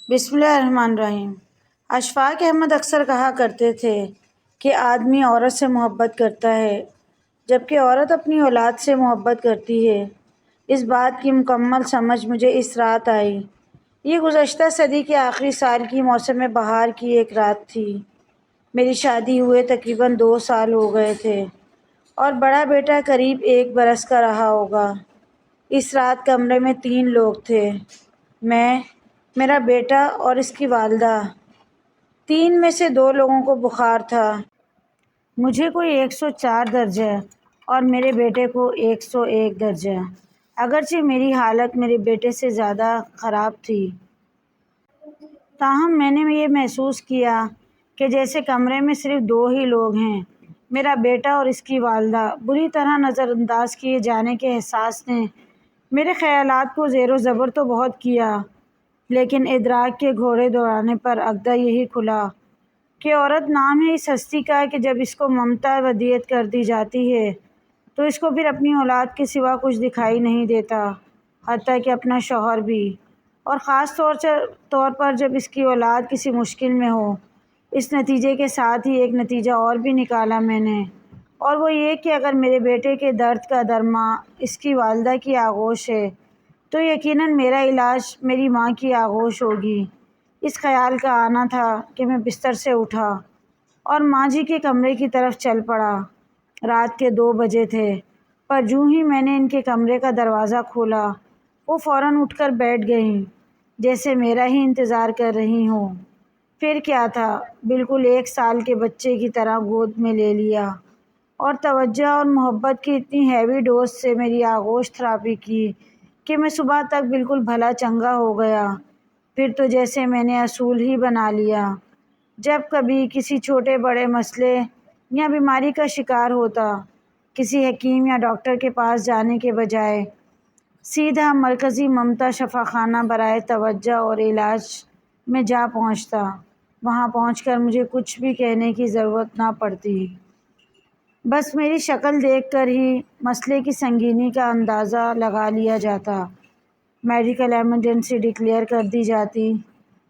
بسم اللہ الرحمن الرحیم۔ اشفاق احمد اکثر کہا کرتے تھے کہ آدمی عورت سے محبت کرتا ہے جبکہ عورت اپنی اولاد سے محبت کرتی ہے۔ اس بات کی مکمل سمجھ مجھے اس رات آئی۔ یہ گزشتہ صدی کے آخری سال کی موسم بہار کی ایک رات تھی۔ میری شادی ہوئے تقریباً 2 سال ہو گئے تھے اور بڑا بیٹا قریب 1 برس کا رہا ہوگا۔ اس رات کمرے میں 3 لوگ تھے، میں، میرا بیٹا اور اس کی والدہ۔ 3 میں سے 2 لوگوں کو بخار تھا۔ مجھے کوئی 104 درجہ اور میرے بیٹے کو 101 درجہ، اگرچہ میری حالت میرے بیٹے سے زیادہ خراب تھی۔ تاہم میں نے یہ محسوس کیا کہ جیسے کمرے میں صرف 2 ہی لوگ ہیں، میرا بیٹا اور اس کی والدہ۔ بری طرح نظر انداز کیے جانے کے احساس نے میرے خیالات کو زیر و زبر تو بہت کیا، لیکن ادراک کے گھوڑے دوڑانے پر عقدہ یہی کھلا کہ عورت نام ہے اس ہستی کا کہ جب اس کو ممتا ودیعت کر دی جاتی ہے تو اس کو پھر اپنی اولاد کے سوا کچھ دکھائی نہیں دیتا، حتیٰ کہ اپنا شوہر بھی، اور خاص طور پر جب اس کی اولاد کسی مشکل میں ہو۔ اس نتیجے کے ساتھ ہی ایک نتیجہ اور بھی نکالا میں نے، اور وہ یہ کہ اگر میرے بیٹے کے درد کا درماں اس کی والدہ کی آغوش ہے تو یقیناً میرا علاج میری ماں کی آغوش ہوگی۔ اس خیال کا آنا تھا کہ میں بستر سے اٹھا اور ماں جی کے کمرے کی طرف چل پڑا۔ رات کے 2 بجے تھے، پر جوں ہی میں نے ان کے کمرے کا دروازہ کھولا وہ فوراً اٹھ کر بیٹھ گئیں، جیسے میرا ہی انتظار کر رہی ہوں۔ پھر کیا تھا، بالکل 1 سال کے بچے کی طرح گود میں لے لیا اور توجہ اور محبت کی اتنی ہیوی ڈوز سے میری آغوش تھراپی کی کہ میں صبح تک بالکل بھلا چنگا ہو گیا۔ پھر تو جیسے میں نے اصول ہی بنا لیا، جب کبھی کسی چھوٹے بڑے مسئلے یا بیماری کا شکار ہوتا، کسی حکیم یا ڈاکٹر کے پاس جانے کے بجائے سیدھا مرکزی ممتا شفاخانہ برائے توجہ اور علاج میں جا پہنچتا۔ وہاں پہنچ کر مجھے کچھ بھی کہنے کی ضرورت نہ پڑتی، بس میری شکل دیکھ کر ہی مسئلے کی سنگینی کا اندازہ لگا لیا جاتا۔ میڈیکل ایمرجنسی ڈکلیئر کر دی جاتی،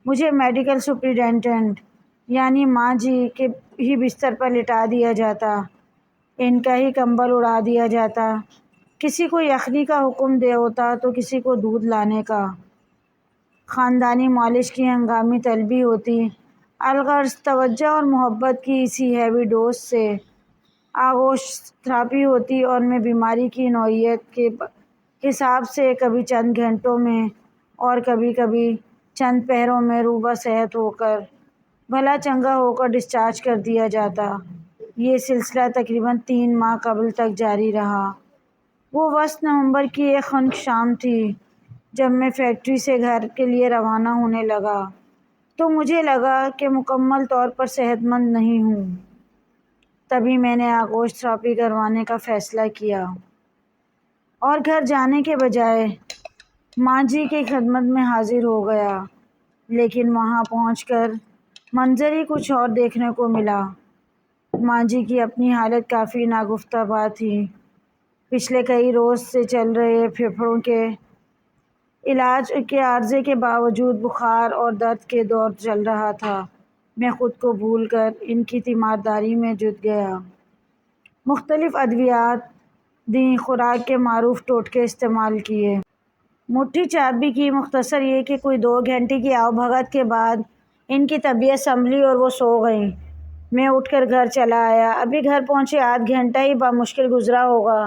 مجھے میڈیکل سپرنٹینڈنٹ یعنی ماں جی کے ہی بستر پر لٹا دیا جاتا، ان کا ہی کمبل اڑا دیا جاتا، کسی کو یخنی کا حکم دے ہوتا تو کسی کو دودھ لانے کا۔ خاندانی مالش کی ہنگامی طلبی ہوتی، الغرض توجہ اور محبت کی اسی ہیوی ڈوز سے آغوش تھراپی ہوتی اور میں بیماری کی نوعیت کے حساب سے کبھی چند گھنٹوں میں اور کبھی کبھی چند پہروں میں روبہ صحت ہو کر بھلا چنگا ہو کر ڈسچارج کر دیا جاتا۔ یہ سلسلہ تقریباً 3 ماہ قبل تک جاری رہا۔ وہ وسط نومبر کی ایک خنک شام تھی جب میں فیکٹری سے گھر کے لیے روانہ ہونے لگا تو مجھے لگا کہ مکمل طور پر صحت مند نہیں ہوں۔ تبھی میں نے آغوش تھراپی کروانے کا فیصلہ کیا اور گھر جانے کے بجائے ماں جی کی خدمت میں حاضر ہو گیا، لیکن وہاں پہنچ کر منظر ہی کچھ اور دیکھنے کو ملا۔ ماں جی کی اپنی حالت کافی ناگفتہ بار تھی۔ پچھلے کئی روز سے چل رہے پھیپھڑوں کے علاج کے عارضے کے باوجود بخار اور درد کے دور چل رہا تھا۔ میں خود کو بھول کر ان کی تیمارداری میں جٹ گیا، مختلف ادویات دیں، خوراک کے معروف ٹوٹکے استعمال کیے، مٹھی چاپ بھی کی۔ مختصر یہ کہ کوئی 2 گھنٹے کی آؤ بھگت کے بعد ان کی طبیعت سنبھلی اور وہ سو گئیں۔ میں اٹھ کر گھر چلا آیا۔ ابھی گھر پہنچے آدھ گھنٹہ ہی بمشکل گزرا ہوگا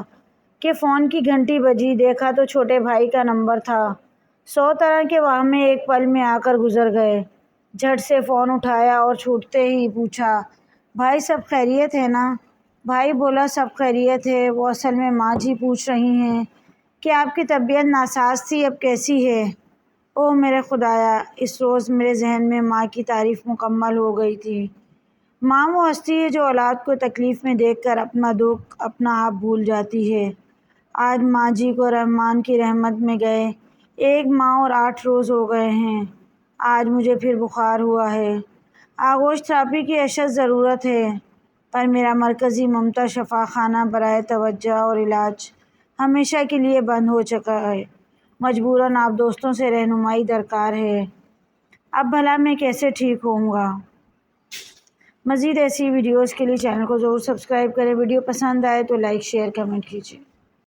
کہ فون کی گھنٹی بجی۔ دیکھا تو چھوٹے بھائی کا نمبر تھا۔ 100 طرح کے واہمے ایک پل میں آ کر گزر گئے۔ جھٹ سے فون اٹھایا اور چھوٹتے ہی پوچھا، بھائی سب خیریت ہے نا؟ بھائی بولا سب خیریت ہے۔ وہ اصل میں ماں جی پوچھ رہی ہیں کہ آپ کی طبیعت ناساز تھی، اب کیسی ہے؟ اوہ میرے خدایا! اس روز میرے ذہن میں ماں کی تعریف مکمل ہو گئی تھی۔ ماں وہ ہستی ہے جو اولاد کو تکلیف میں دیکھ کر اپنا دکھ اپنا آپ بھول جاتی ہے۔ آج ماں جی کو رحمان کی رحمت میں گئے 1 ماہ اور 8 روز ہو گئے ہیں۔ آج مجھے پھر بخار ہوا ہے۔ آغوش تھراپی کی اشد ضرورت ہے، پر میرا مرکزی ممتا شفاخانہ برائے توجہ اور علاج ہمیشہ کے لیے بند ہو چکا ہے۔ مجبوراً آپ دوستوں سے رہنمائی درکار ہے۔ اب بھلا میں کیسے ٹھیک ہوں گا؟ مزید ایسی ویڈیوز کے لیے چینل کو ضرور سبسکرائب کریں۔ ویڈیو پسند آئے تو لائک شیئر کمنٹ کیجیے۔